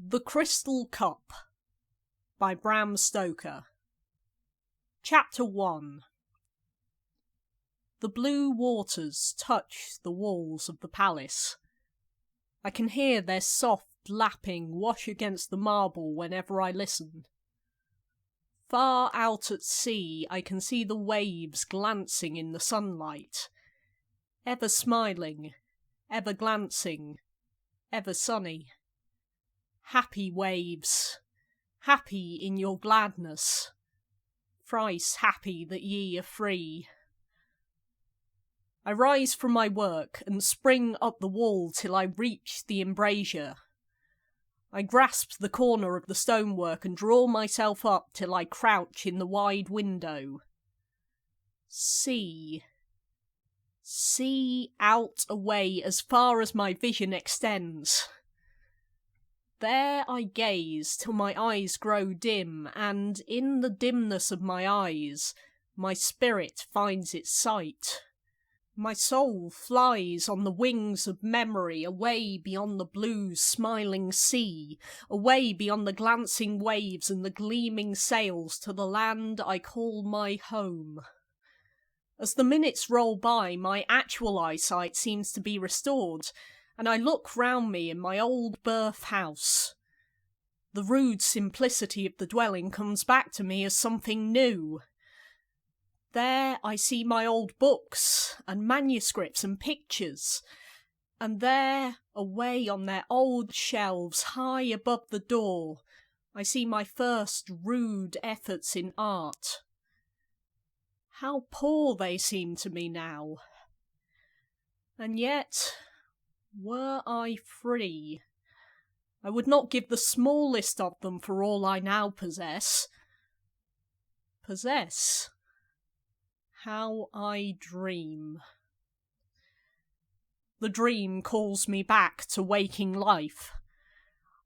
The Crystal Cup by Bram Stoker. Chapter 1. The blue waters touch the walls of the palace. I can hear their soft lapping wash against the marble whenever I listen. Far out at sea I can see the waves glancing in the sunlight, ever smiling, ever glancing, ever sunny. Happy waves, happy in your gladness, thrice happy that ye are free. I rise from my work and spring up the wall till I reach the embrasure. I grasp the corner of the stonework and draw myself up till I crouch in the wide window. See out away as far as my vision extends. There I gaze till my eyes grow dim, and in the dimness of my eyes, my spirit finds its sight. My soul flies on the wings of memory away beyond the blue smiling sea, away beyond the glancing waves and the gleaming sails to the land I call my home. As the minutes roll by, my actual eyesight seems to be restored, and I look round me in my old birth house. The rude simplicity of the dwelling comes back to me as something new. There I see my old books and manuscripts and pictures, and there, away on their old shelves high above the door, I see my first rude efforts in art. How poor they seem to me now. And yet, were I free, I would not give the smallest of them for all I now possess. Possess? How I dream. The dream calls me back to waking life.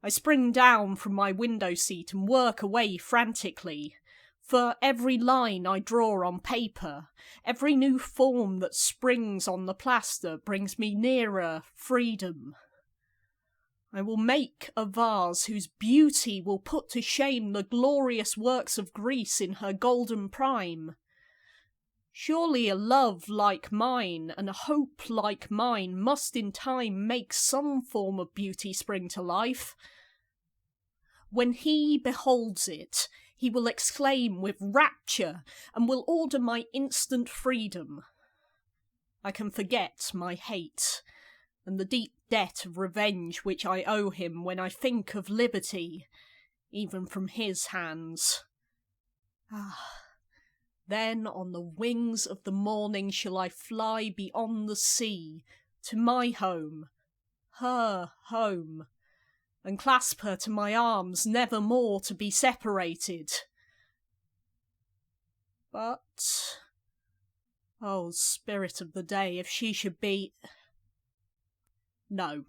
I spring down from my window seat and work away frantically. For every line I draw on paper, every new form that springs on the plaster brings me nearer freedom. I will make a vase whose beauty will put to shame the glorious works of Greece in her golden prime. Surely a love like mine and a hope like mine must in time make some form of beauty spring to life. When he beholds it, he will exclaim with rapture and will order my instant freedom. I can forget my hate and the deep debt of revenge which I owe him when I think of liberty, even from his hands. Then on the wings of the morning shall I fly beyond the sea, to my home, her home, and clasp her to my arms, never more to be separated. But, oh, spirit of the day, if she should be... No,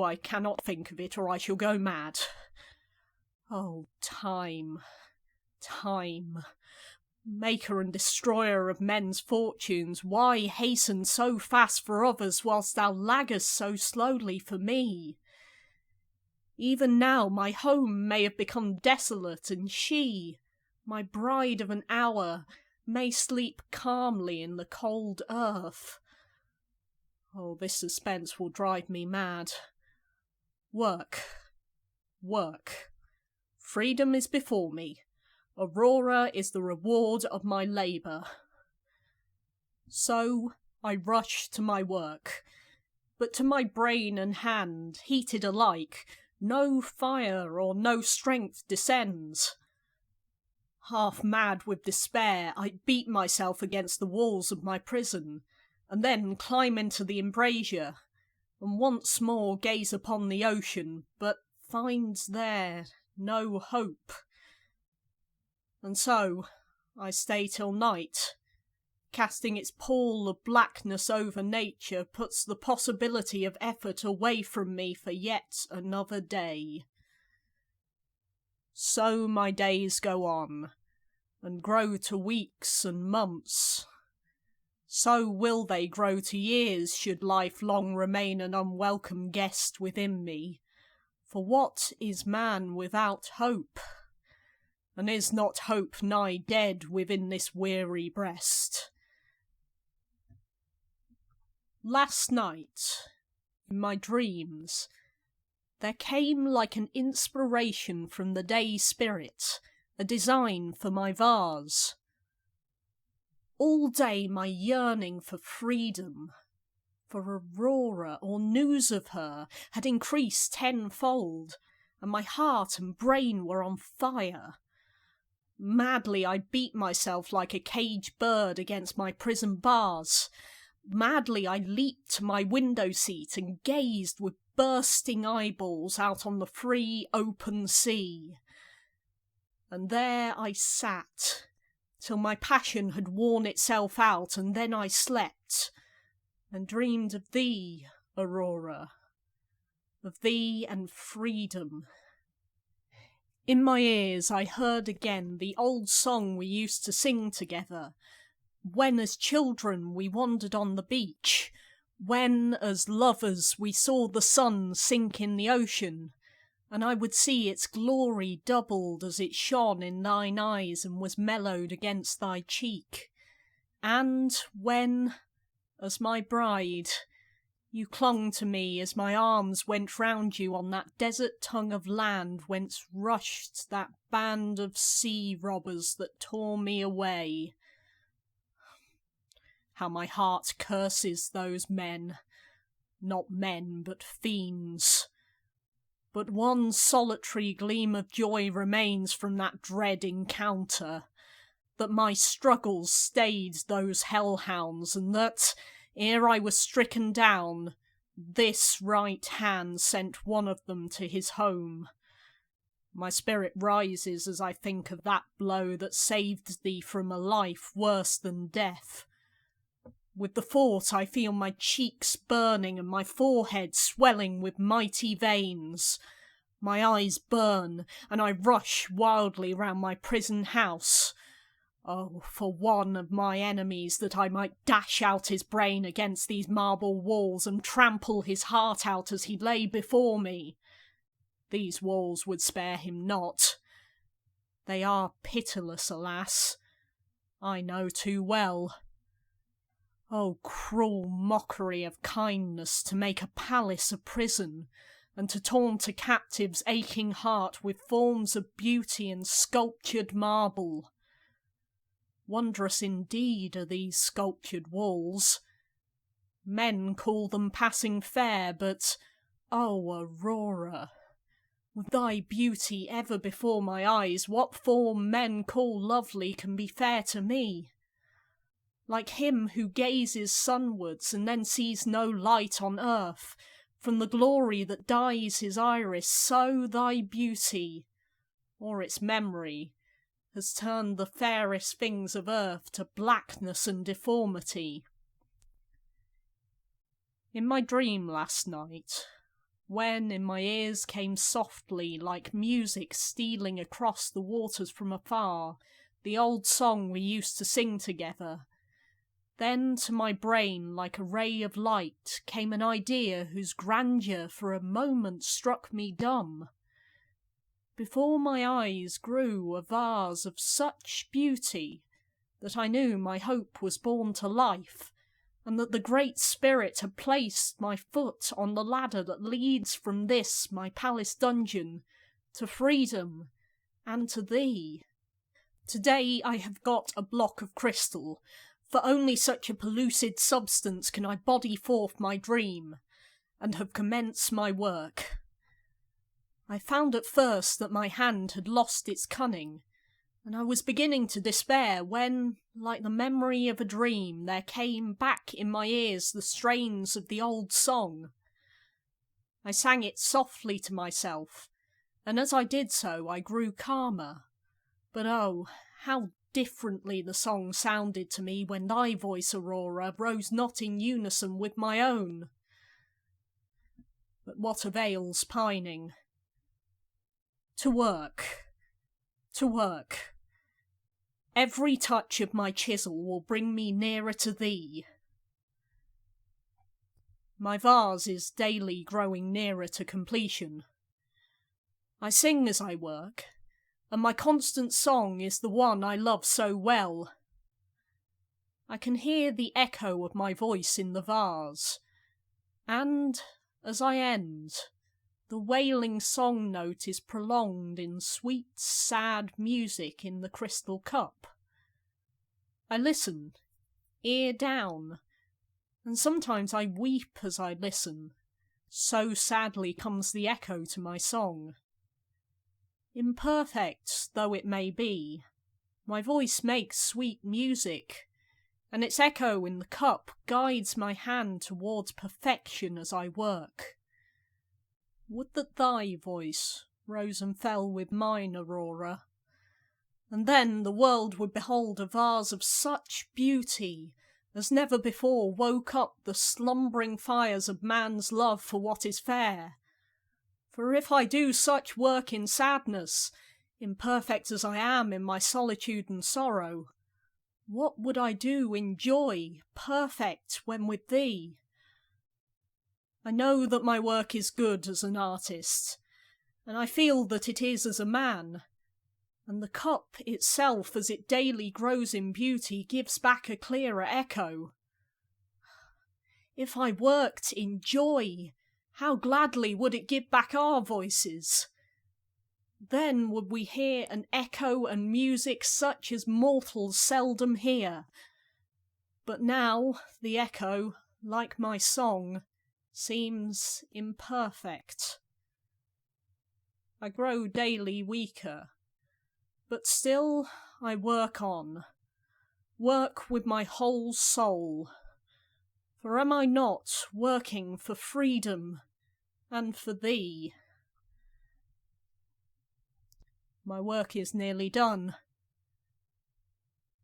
I cannot think of it, or I shall go mad. Oh, time, maker and destroyer of men's fortunes, why hasten so fast for others whilst thou laggest so slowly for me? Even now my home may have become desolate, and she, my bride of an hour, may sleep calmly in the cold earth. Oh, this suspense will drive me mad. Work. Freedom is before me. Aurora is the reward of my labour. So I rush to my work, but to my brain and hand, heated alike, no fire or no strength descends. Half mad with despair, I beat myself against the walls of my prison, and then climb into the embrasure, and once more gaze upon the ocean, but finds there no hope. And so I stay till night. Casting its pall of blackness over nature puts the possibility of effort away from me for yet another day. So my days go on, and grow to weeks and months. So will they grow to years should life long remain an unwelcome guest within me, For what is man without hope? And is not hope nigh dead within this weary breast? Last night, in my dreams, there came like an inspiration from the day spirit, a design for my vase. All day my yearning for freedom, for Aurora or news of her, had increased tenfold, and my heart and brain were on fire. Madly I beat myself like a caged bird against my prison bars. Madly I leaped to my window seat and gazed with bursting eyeballs out on the free, open sea. And there I sat, till my passion had worn itself out, and then I slept, and dreamed of thee, Aurora, of thee and freedom. In my ears I heard again the old song we used to sing together, when as children we wandered on the beach, when as lovers we saw the sun sink in the ocean, and I would see its glory doubled as it shone in thine eyes and was mellowed against thy cheek, and when, as my bride, you clung to me as my arms went round you on that desert tongue of land whence rushed that band of sea robbers that tore me away. How my heart curses those men, not men but fiends. But one solitary gleam of joy remains from that dread encounter, that my struggles stayed those hellhounds, and that, ere I was stricken down, this right hand sent one of them to his home. My spirit rises as I think of that blow that saved thee from a life worse than death. With the thought I feel my cheeks burning and my forehead swelling with mighty veins. My eyes burn, and I rush wildly round my prison house. Oh, for one of my enemies, that I might dash out his brain against these marble walls and trample his heart out as he lay before me. These walls would spare him not. They are pitiless, alas. I know too well. Oh, cruel mockery of kindness, to make a palace a prison, and to taunt a captive's aching heart with forms of beauty and sculptured marble. Wondrous indeed are these sculptured walls. Men call them passing fair, but, oh, Aurora, with thy beauty ever before my eyes, what form men call lovely can be fair to me? Like him who gazes sunwards and then sees no light on earth, from the glory that dyes his iris, so thy beauty, or its memory, has turned the fairest things of earth to blackness and deformity. In my dream last night, when in my ears came softly, like music stealing across the waters from afar, the old song we used to sing together, then to my brain, like a ray of light, came an idea whose grandeur for a moment struck me dumb. Before my eyes grew a vase of such beauty that I knew my hope was born to life, and that the Great Spirit had placed my foot on the ladder that leads from this my palace dungeon to freedom and to thee. Today I have got a block of crystal, for only such a pellucid substance can I body forth my dream, and have commenced my work. I found at first that my hand had lost its cunning, and I was beginning to despair when, like the memory of a dream, there came back in my ears the strains of the old song. I sang it softly to myself, and as I did so I grew calmer. But oh, how differently the song sounded to me when thy voice, Aurora, rose not in unison with my own. But what avails pining? To work. To work. Every touch of my chisel will bring me nearer to thee. My vase is daily growing nearer to completion. I sing as I work, and my constant song is the one I love so well. I can hear the echo of my voice in the vase, and, as I end, the wailing song note is prolonged in sweet, sad music in the crystal cup. I listen, ear down, and sometimes I weep as I listen, so sadly comes the echo to my song. Imperfect though it may be, my voice makes sweet music, and its echo in the cup guides my hand towards perfection as I work. Would that thy voice rose and fell with mine, Aurora, and then the world would behold a vase of such beauty as never before woke up the slumbering fires of man's love for what is fair. For if I do such work in sadness, imperfect as I am in my solitude and sorrow, what would I do in joy, perfect when with thee? I know that my work is good as an artist, and I feel that it is as a man, and the cup itself as it daily grows in beauty gives back a clearer echo. If I worked in joy, how gladly would it give back our voices? Then would we hear an echo and music such as mortals seldom hear. But now the echo, like my song, seems imperfect. I grow daily weaker, but still I work on, work with my whole soul. For am I not working for freedom and for thee? My work is nearly done.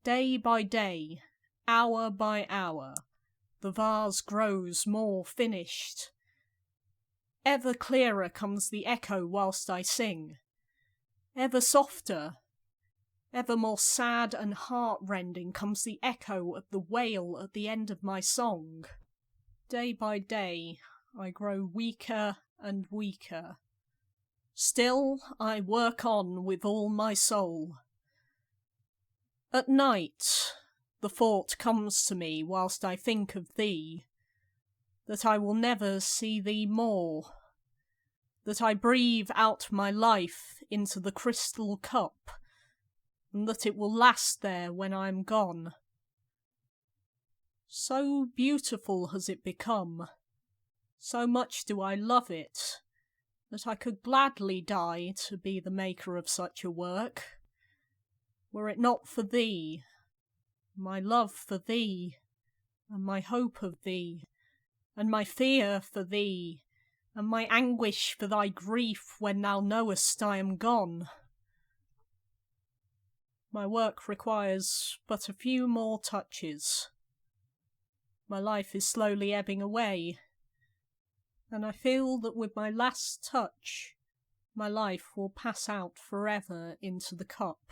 Day by day, hour by hour, the vase grows more finished. Ever clearer comes the echo whilst I sing, ever softer, ever more sad and heart-rending comes the echo of the wail at the end of my song. Day by day, I grow weaker and weaker. Still, I work on with all my soul. At night, the thought comes to me whilst I think of thee, that I will never see thee more, that I breathe out my life into the crystal cup, and that it will last there when I am gone. So beautiful has it become, so much do I love it, that I could gladly die to be the maker of such a work, were it not for thee, my love for thee, and my hope of thee, and my fear for thee, and my anguish for thy grief when thou knowest I am gone. My work requires but a few more touches. My life is slowly ebbing away, and I feel that with my last touch, my life will pass out forever into the cup.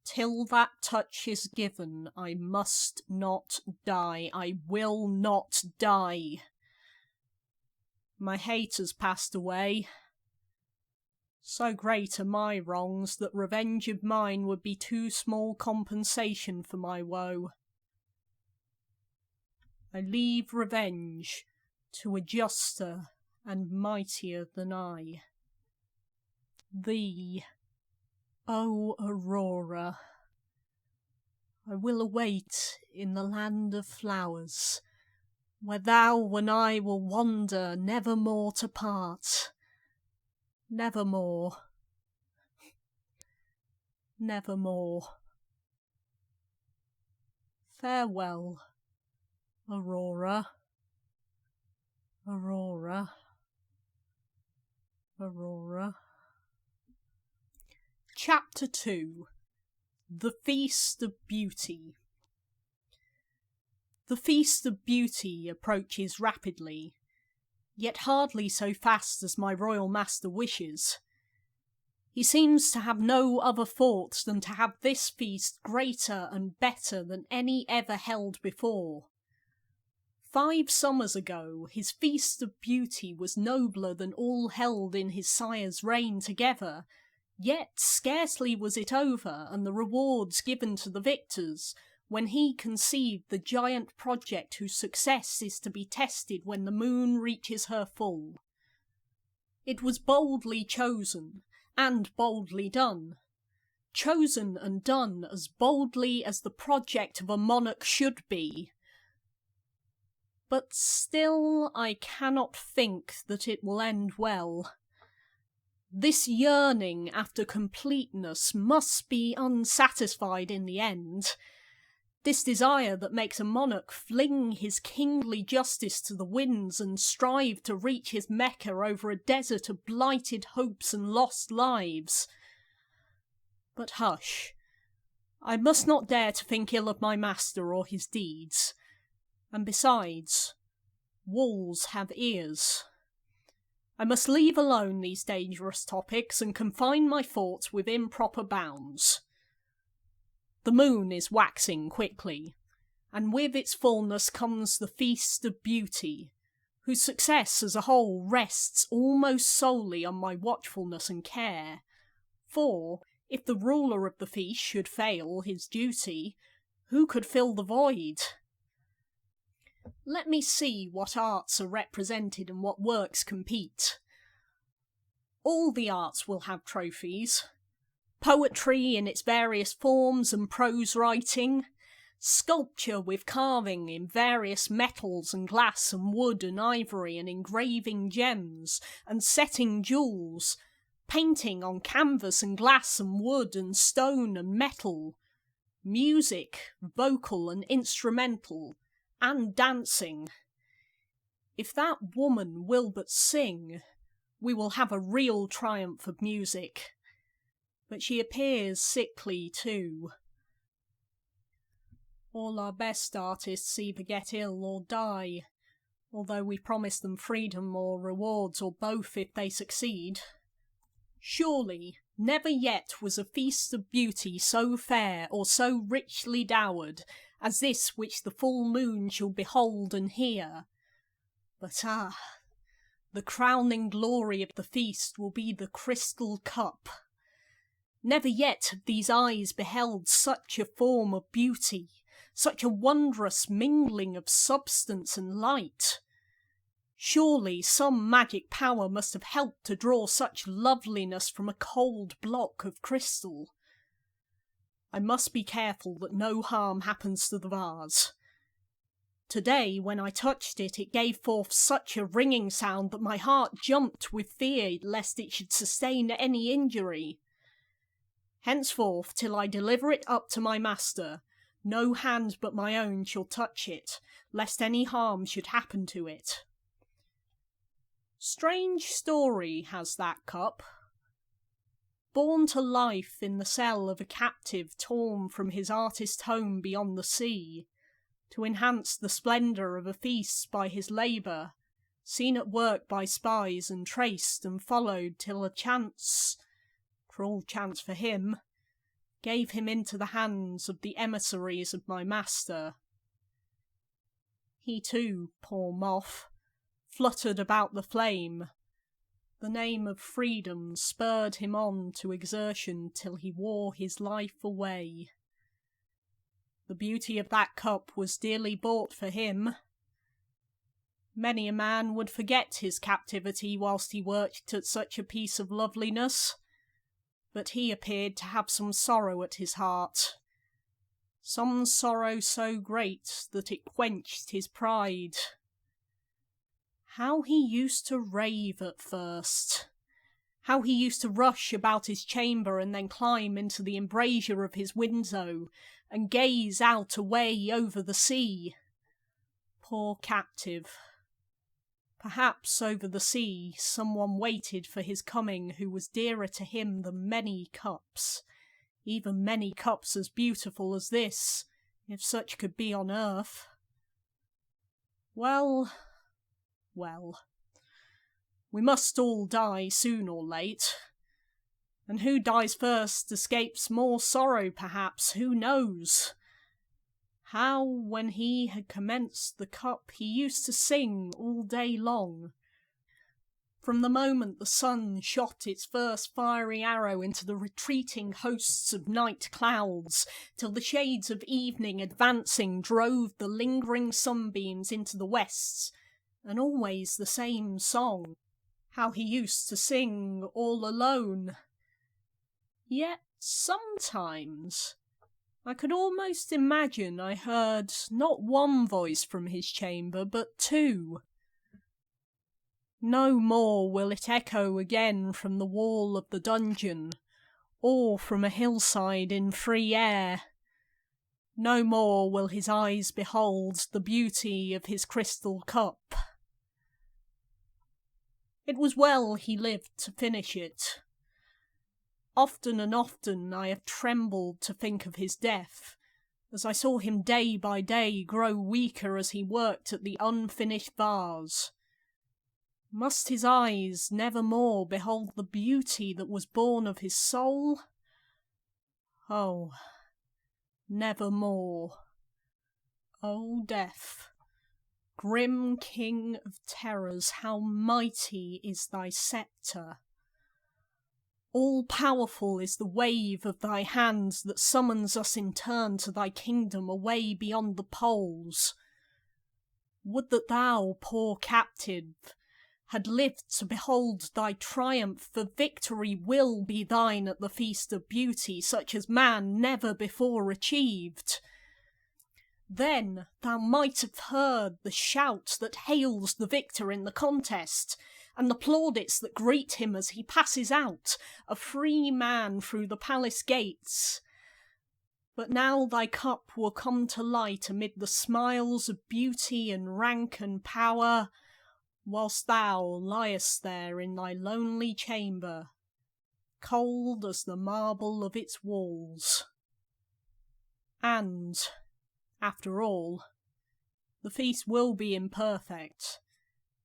Till that touch is given, I must not die. I will not die. My hate has passed away. So great are my wrongs that revenge of mine would be too small compensation for my woe. I leave revenge to a juster and mightier than I. Thee, O Aurora, I will await in the land of flowers, where thou and I will wander, never more to part. Nevermore. Nevermore. Farewell, Aurora. Aurora. Aurora. Chapter 2. The Feast of Beauty. The Feast of Beauty approaches rapidly, yet hardly so fast as my royal master wishes. He seems to have no other thoughts than to have this feast greater and better than any ever held before. 5 summers ago, his feast of beauty was nobler than all held in his sire's reign together, yet scarcely was it over, and the rewards given to the victors, when he conceived the giant project whose success is to be tested when the moon reaches her full. It was boldly chosen, and boldly done. Chosen and done as boldly as the project of a monarch should be. But still I cannot think that it will end well. This yearning after completeness must be unsatisfied in the end. This desire that makes a monarch fling his kingly justice to the winds and strive to reach his Mecca over a desert of blighted hopes and lost lives. But hush, I must not dare to think ill of my master or his deeds. And besides, walls have ears. I must leave alone these dangerous topics and confine my thoughts within proper bounds. The moon is waxing quickly, and with its fullness comes the feast of beauty, whose success as a whole rests almost solely on my watchfulness and care. For, if the ruler of the feast should fail his duty, who could fill the void? Let me see what arts are represented and what works compete. All the arts will have trophies. Poetry in its various forms and prose writing, sculpture with carving in various metals and glass and wood and ivory and engraving gems and setting jewels, painting on canvas and glass and wood and stone and metal, music, vocal and instrumental, and dancing. If that woman will but sing, we will have a real triumph of music. But she appears sickly too. All our best artists either get ill or die, although we promise them freedom or rewards or both if they succeed. Surely, never yet was a feast of beauty so fair or so richly dowered as this which the full moon shall behold and hear. But the crowning glory of the feast will be the crystal cup. Never yet have these eyes beheld such a form of beauty, such a wondrous mingling of substance and light. Surely some magic power must have helped to draw such loveliness from a cold block of crystal. I must be careful that no harm happens to the vase. Today, when I touched it, it gave forth such a ringing sound that my heart jumped with fear lest it should sustain any injury. Henceforth, till I deliver it up to my master, no hand but my own shall touch it, lest any harm should happen to it. Strange story has that cup. Born to life in the cell of a captive torn from his artist home beyond the sea, to enhance the splendour of a feast by his labour, seen at work by spies and traced and followed till a chance, cruel chance for him, gave him into the hands of the emissaries of my master. He too, poor moth, fluttered about the flame. The name of freedom spurred him on to exertion till he wore his life away. The beauty of that cup was dearly bought for him. Many a man would forget his captivity whilst he worked at such a piece of loveliness, but he appeared to have some sorrow at his heart, some sorrow so great that it quenched his pride. How he used to rave at first! How he used to rush about his chamber and then climb into the embrasure of his window and gaze out away over the sea. Poor captive. Perhaps over the sea someone waited for his coming who was dearer to him than many cups, even many cups as beautiful as this, if such could be on earth. Well, we must all die soon or late. And who dies first escapes more sorrow, perhaps, who knows? how, when he had commenced the cup, he used to sing all day long. From the moment the sun shot its first fiery arrow into the retreating hosts of night clouds, till the shades of evening advancing drove the lingering sunbeams into the wests, and always the same song, how he used to sing all alone. Yet sometimes I could almost imagine I heard not one voice from his chamber, but two. No more will it echo again from the wall of the dungeon, or from a hillside in free air. No more will his eyes behold the beauty of his crystal cup. It was well he lived to finish it. Often and often I have trembled to think of his death, as I saw him day by day grow weaker as he worked at the unfinished vase. Must his eyes never more behold the beauty that was born of his soul? Oh, never more. O death, grim king of terrors, how mighty is thy sceptre! All-powerful is the wave of thy hand that summons us in turn to thy kingdom away beyond the poles. Would that thou, poor captive, had lived to behold thy triumph, for victory will be thine at the feast of beauty, such as man never before achieved. Then thou might have heard the shout that hails the victor in the contest, and the plaudits that greet him as he passes out, a free man through the palace gates. But now thy cup will come to light amid the smiles of beauty and rank and power, whilst thou liest there in thy lonely chamber, cold as the marble of its walls. And, after all, the feast will be imperfect,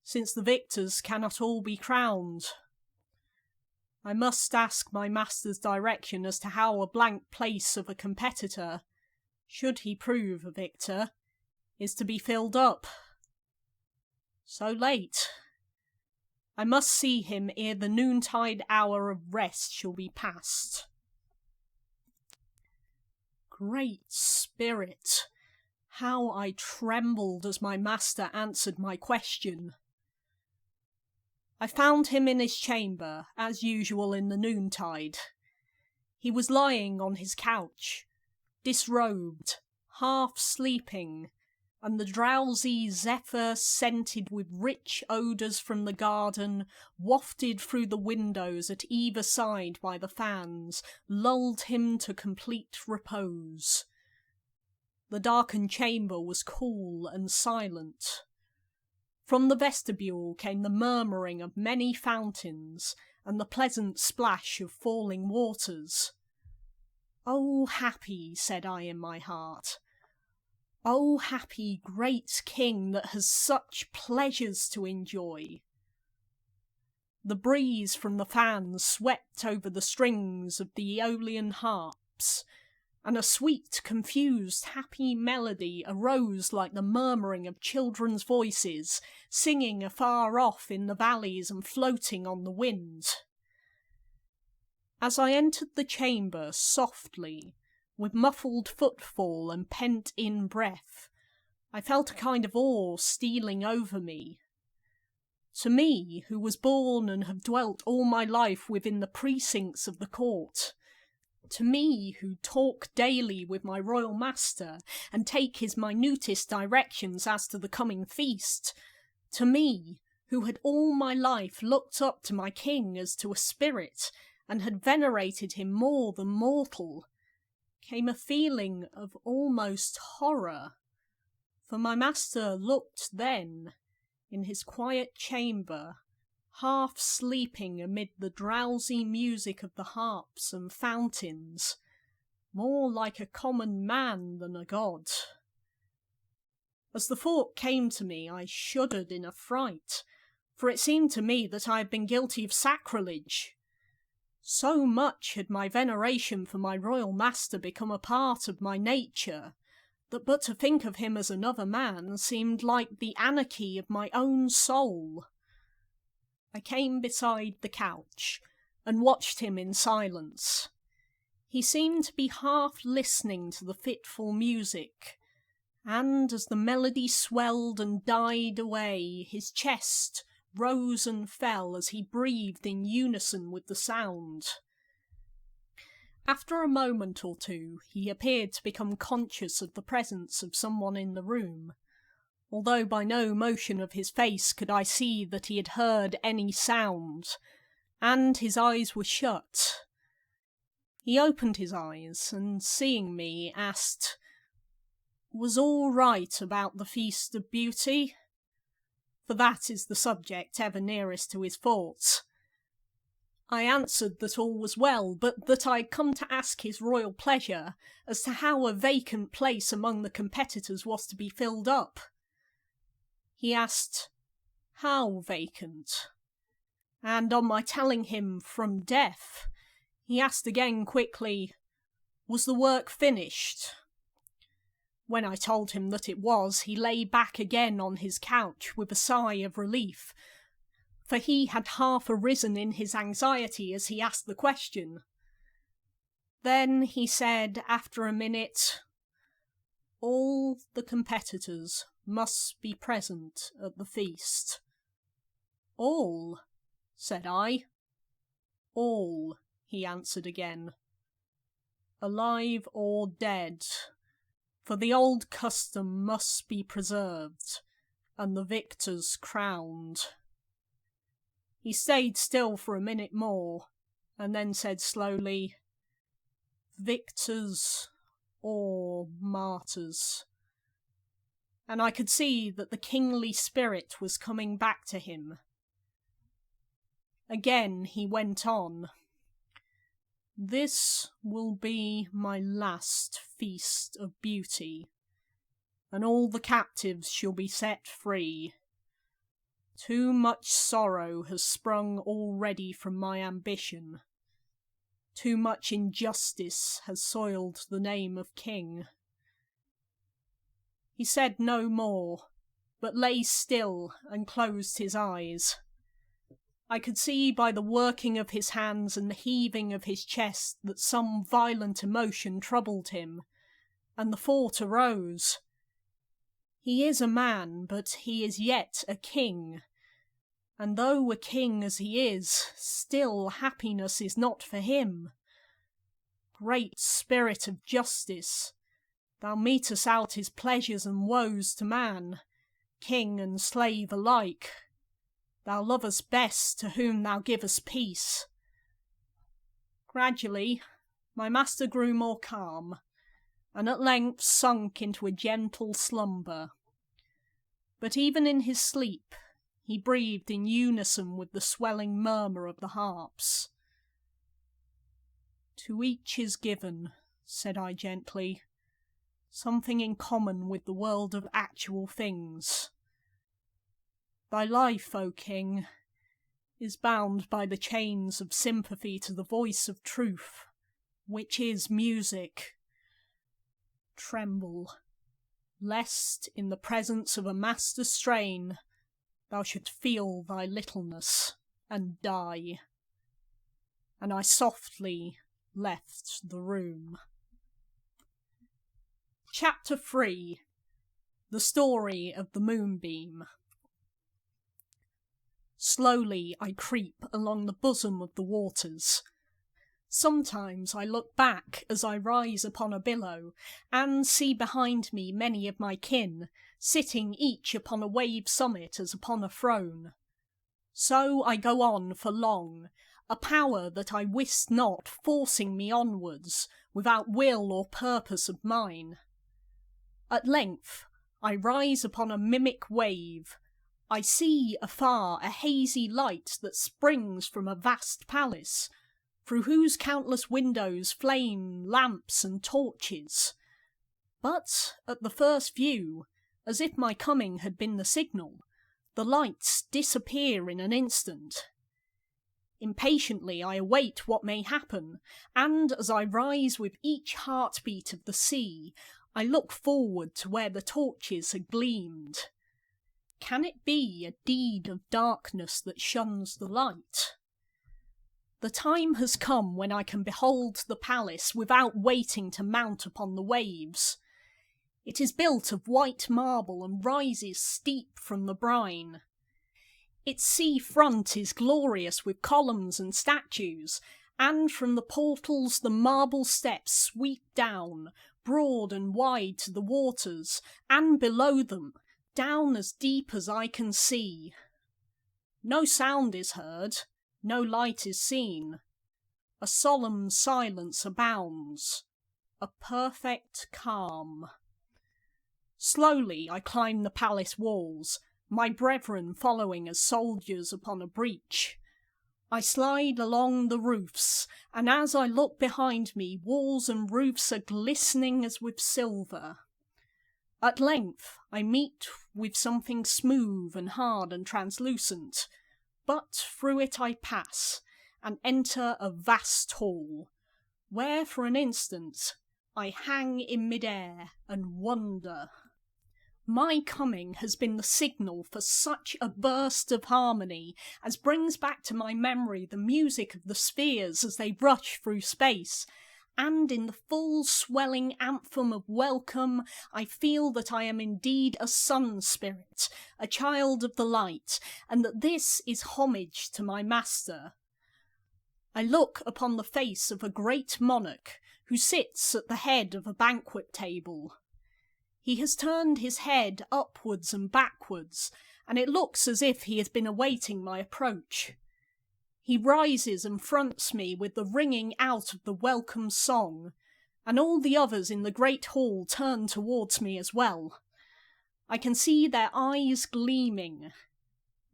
since the victors cannot all be crowned. I must ask my master's direction as to how a blank place of a competitor, should he prove a victor, is to be filled up. So late. I must see him ere the noontide hour of rest shall be past. Great Spirit, how I trembled as my master answered my question. I found him in his chamber, as usual in the noontide. He was lying on his couch, disrobed, half sleeping, and the drowsy zephyr, scented with rich odours from the garden, wafted through the windows at either side by the fans, lulled him to complete repose. The darkened chamber was cool and silent. From the vestibule came the murmuring of many fountains, and the pleasant splash of falling waters. "Oh, happy," said I in my heart, "oh, happy great king that has such pleasures to enjoy." The breeze from the fans swept over the strings of the Aeolian harps, and a sweet, confused, happy melody arose like the murmuring of children's voices, singing afar off in the valleys and floating on the wind. As I entered the chamber softly, with muffled footfall and pent-in breath, I felt a kind of awe stealing over me. To me, who was born and have dwelt all my life within the precincts of the court, to me, who talk daily with my royal master and take his minutest directions as to the coming feast, to me, who had all my life looked up to my king as to a spirit and had venerated him more than mortal, came a feeling of almost horror. For my master looked then, in his quiet chamber, half sleeping amid the drowsy music of the harps and fountains, more like a common man than a god. As the thought came to me, I shuddered in affright, for it seemed to me that I had been guilty of sacrilege. So much had my veneration for my royal master become a part of my nature, that but to think of him as another man seemed like the anarchy of my own soul. I came beside the couch and watched him in silence. He seemed to be half listening to the fitful music, and as the melody swelled and died away, his chest rose and fell as he breathed in unison with the sound. After a moment or two, he appeared to become conscious of the presence of someone in the room, although by no motion of his face could I see that he had heard any sound, and his eyes were shut. He opened his eyes, and seeing me, asked, "Was all right about the Feast of Beauty?" For that is the subject ever nearest to his thoughts. I answered that all was well, but that I had come to ask his royal pleasure as to how a vacant place among the competitors was to be filled up. He asked, "How vacant?" And on my telling him from death, he asked again quickly, "Was the work finished?" When I told him that it was, he lay back again on his couch with a sigh of relief, for he had half arisen in his anxiety as he asked the question. Then he said, after a minute, "All the competitors must be present at the feast." "All?" said I. "All," he answered again, "alive or dead, for the old custom must be preserved, and the victors crowned." He stayed still for a minute more, and then said slowly, "Victors or martyrs." And I could see that the kingly spirit was coming back to him. Again he went on, "This will be my last feast of beauty, and all the captives shall be set free. Too much sorrow has sprung already from my ambition. Too much injustice has soiled the name of king." He said no more, but lay still and closed his eyes. I could see by the working of his hands and the heaving of his chest that some violent emotion troubled him, and the thought arose, "He is a man, but he is yet a king, and though a king as he is, still happiness is not for him. Great Spirit of justice, thou metest out his pleasures and woes to man, king and slave alike. Thou lovest best to whom thou givest peace." Gradually, my master grew more calm, and at length sunk into a gentle slumber. But even in his sleep, he breathed in unison with the swelling murmur of the harps. "To each is given," said I gently, "something in common with the world of actual things. Thy life, O king, is bound by the chains of sympathy to the voice of truth, which is music. Tremble, lest in the presence of a master strain thou shouldst feel thy littleness and die." And I softly left the room. Chapter 3. The Story of the Moonbeam. Slowly I creep along the bosom of the waters. Sometimes I look back as I rise upon a billow, and see behind me many of my kin, sitting each upon a wave summit as upon a throne. So I go on for long, a power that I wist not forcing me onwards, without will or purpose of mine. At length I rise upon a mimic wave. I see afar a hazy light that springs from a vast palace, through whose countless windows flame lamps and torches. But at the first view, as if my coming had been the signal, the lights disappear in an instant. Impatiently I await what may happen, and as I rise with each heartbeat of the sea, I look forward to where the torches had gleamed. Can it be a deed of darkness that shuns the light? The time has come when I can behold the palace without waiting to mount upon the waves. It is built of white marble and rises steep from the brine. Its sea front is glorious with columns and statues, and from the portals the marble steps sweep down, broad and wide to the waters, and below them, down as deep as I can see. No sound is heard, no light is seen. A solemn silence abounds, a perfect calm. Slowly I climb the palace walls, my brethren following as soldiers upon a breach. I slide along the roofs, and as I look behind me, walls and roofs are glistening as with silver. At length I meet with something smooth and hard and translucent, but through it I pass, and enter a vast hall, where for an instant I hang in mid-air and wonder. My coming has been the signal for such a burst of harmony as brings back to my memory the music of the spheres as they rush through space, and in the full swelling anthem of welcome I feel that I am indeed a sun spirit, a child of the light, and that this is homage to my master. I look upon the face of a great monarch who sits at the head of a banquet table. He has turned his head upwards and backwards, and it looks as if he has been awaiting my approach. He rises and fronts me with the ringing out of the welcome song, and all the others in the great hall turn towards me as well. I can see their eyes gleaming.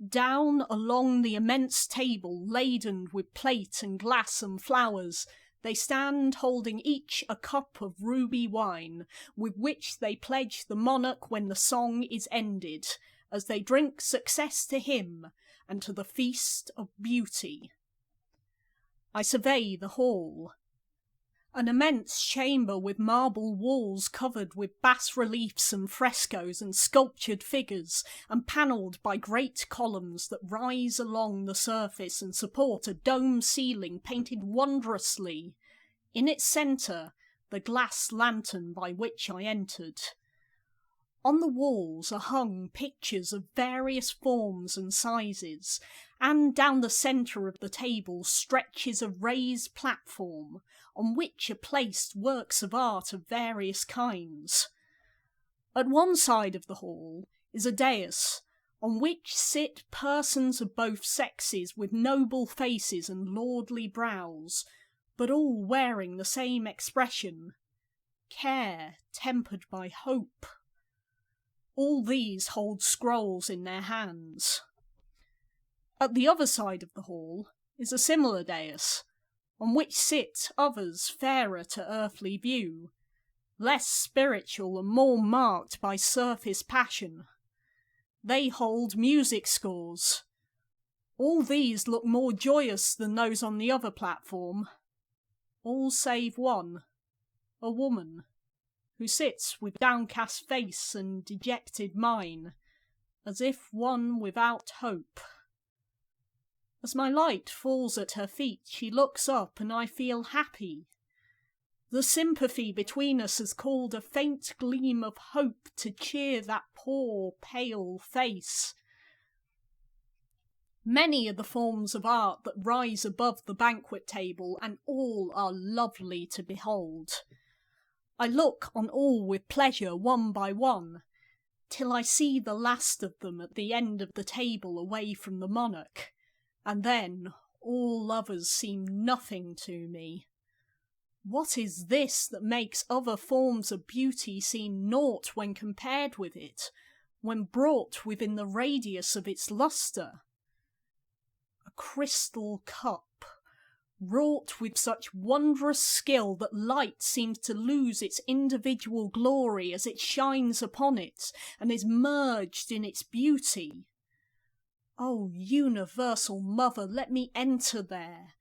Down along the immense table laden with plate and glass and flowers, they stand holding each a cup of ruby wine, with which they pledge the monarch when the song is ended, as they drink success to him and to the feast of beauty. I survey the hall. An immense chamber with marble walls covered with bas-reliefs and frescoes and sculptured figures, and panelled by great columns that rise along the surface and support a dome ceiling painted wondrously. In its centre, the glass lantern by which I entered. On the walls are hung pictures of various forms and sizes, and down the centre of the table stretches a raised platform, on which are placed works of art of various kinds. At one side of the hall is a dais, on which sit persons of both sexes with noble faces and lordly brows, but all wearing the same expression, care tempered by hope. All these hold scrolls in their hands. At the other side of the hall is a similar dais, on which sit others fairer to earthly view, less spiritual and more marked by surface passion. They hold music scores. All these look more joyous than those on the other platform. All save one, a woman, who sits with downcast face and dejected mien, as if one without hope. As my light falls at her feet, she looks up, and I feel happy. The sympathy between us has called a faint gleam of hope to cheer that poor, pale face. Many are the forms of art that rise above the banquet table, and all are lovely to behold. I look on all with pleasure one by one, till I see the last of them at the end of the table away from the monarch, and then all others seem nothing to me. What is this that makes other forms of beauty seem naught when compared with it, when brought within the radius of its lustre? A crystal cup, wrought with such wondrous skill that light seems to lose its individual glory as it shines upon it, and is merged in its beauty. O universal mother, let me enter there.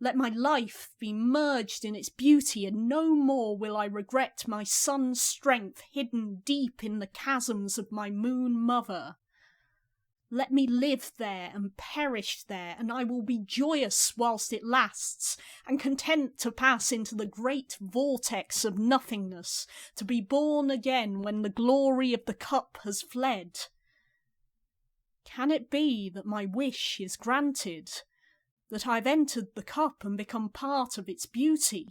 Let my life be merged in its beauty, and no more will I regret my sun's strength hidden deep in the chasms of my moon mother. Let me live there and perish there, and I will be joyous whilst it lasts, and content to pass into the great vortex of nothingness, to be born again when the glory of the cup has fled. Can it be that my wish is granted, that I've entered the cup and become part of its beauty?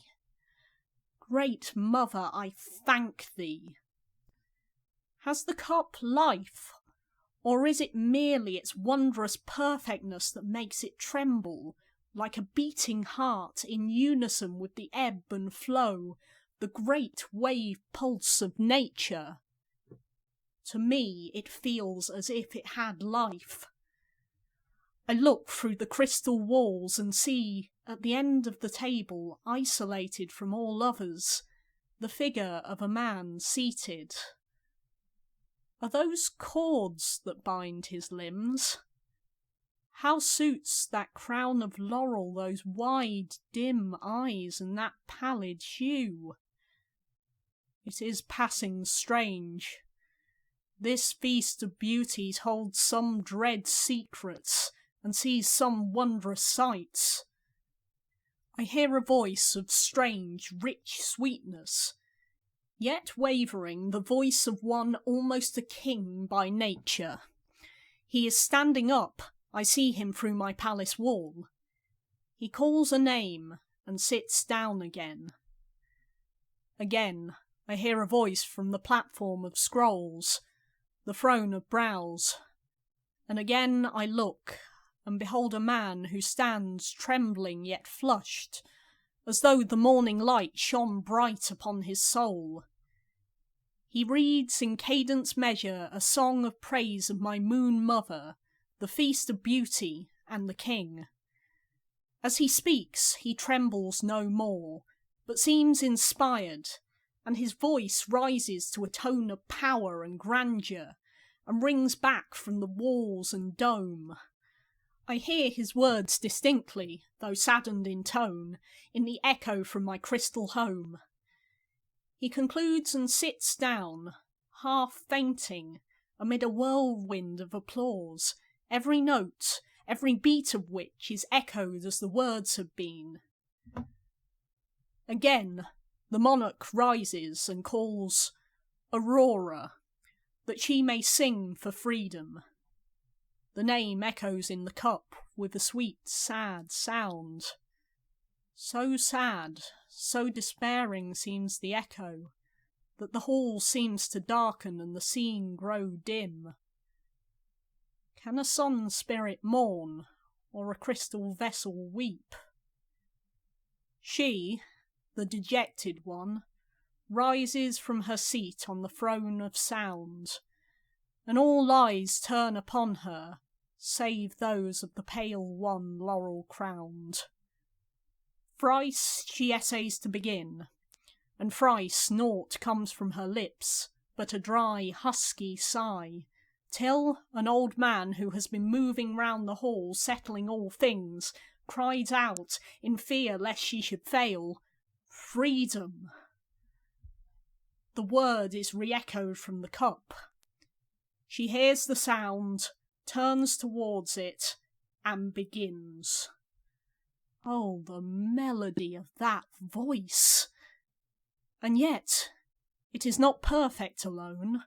Great Mother, I thank thee. Has the cup life? Or is it merely its wondrous perfectness that makes it tremble, like a beating heart in unison with the ebb and flow, the great wave pulse of nature? To me it feels as if it had life. I look through the crystal walls and see, at the end of the table, isolated from all others, the figure of a man seated. Are those cords that bind his limbs? How suits that crown of laurel those wide, dim eyes and that pallid hue? It is passing strange. This feast of beauties holds some dread secrets, and sees some wondrous sights. I hear a voice of strange, rich sweetness, yet wavering, the voice of one almost a king by nature. He is standing up, I see him through my palace wall. He calls a name, and sits down again. Again, I hear a voice from the platform of scrolls, the throne of brows, and again I look, and behold a man who stands trembling yet flushed, as though the morning light shone bright upon his soul. He reads in cadence measure a song of praise of my moon mother, the feast of beauty, and the king. As he speaks, he trembles no more, but seems inspired, and his voice rises to a tone of power and grandeur, and rings back from the walls and dome. I hear his words distinctly, though saddened in tone, in the echo from my crystal home. He concludes and sits down, half fainting, amid a whirlwind of applause, every note, every beat of which is echoed as the words have been. Again, the monarch rises and calls Aurora, that she may sing for freedom. The name echoes in the cup with a sweet, sad sound. So sad, so despairing seems the echo, that the hall seems to darken and the scene grow dim. Can a sun spirit mourn, or a crystal vessel weep? She, the dejected one, rises from her seat on the throne of sound, and all eyes turn upon her, save those of the pale one laurel-crowned. Thrice she essays to begin, and thrice naught comes from her lips but a dry, husky sigh, till an old man who has been moving round the hall settling all things cries out, in fear lest she should fail, "Freedom!" The word is re-echoed from the cup. She hears the sound, turns towards it, and begins. Oh, the melody of that voice! And yet, it is not perfect alone,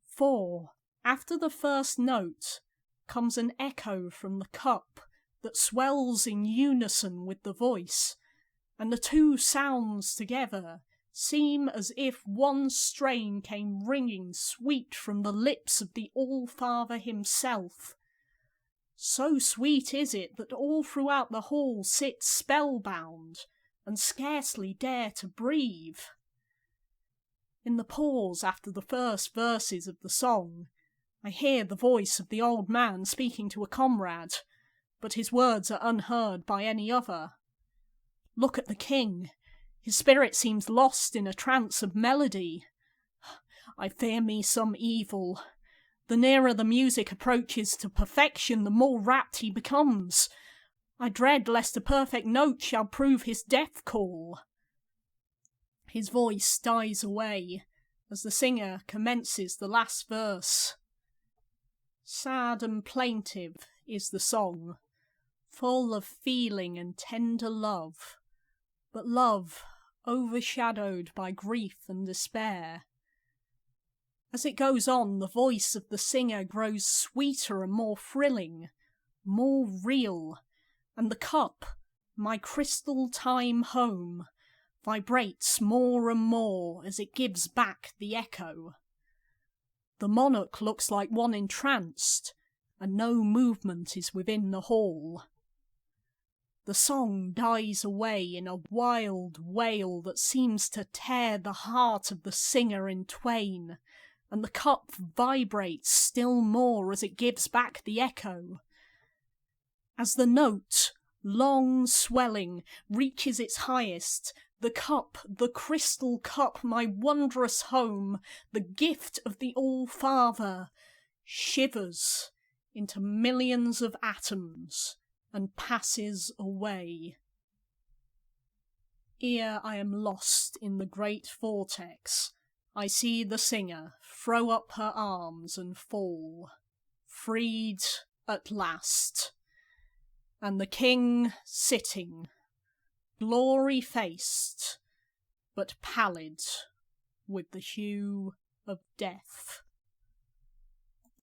for, after the first note, comes an echo from the cup that swells in unison with the voice, and the two sounds together seem as if one strain came ringing sweet from the lips of the All-Father himself. So sweet is it that all throughout the hall sit spellbound, and scarcely dare to breathe. In the pause after the first verses of the song, I hear the voice of the old man speaking to a comrade, but his words are unheard by any other. Look at the king. His spirit seems lost in a trance of melody. I fear me some evil. The nearer the music approaches to perfection, the more rapt he becomes. I dread lest a perfect note shall prove his death call. His voice dies away as the singer commences the last verse. Sad and plaintive is the song, full of feeling and tender love, but love overshadowed by grief and despair. As it goes on, the voice of the singer grows sweeter and more thrilling, more real, and the cup, my crystal time home, vibrates more and more as it gives back the echo. The monarch looks like one entranced, and no movement is within the hall. The song dies away in a wild wail that seems to tear the heart of the singer in twain, and the cup vibrates still more as it gives back the echo. As the note, long swelling, reaches its highest, the cup, the crystal cup, my wondrous home, the gift of the All-Father, shivers into millions of atoms and passes away. Ere I am lost in the great vortex, I see the singer throw up her arms and fall, freed at last, and the king sitting, glory-faced, but pallid with the hue of death.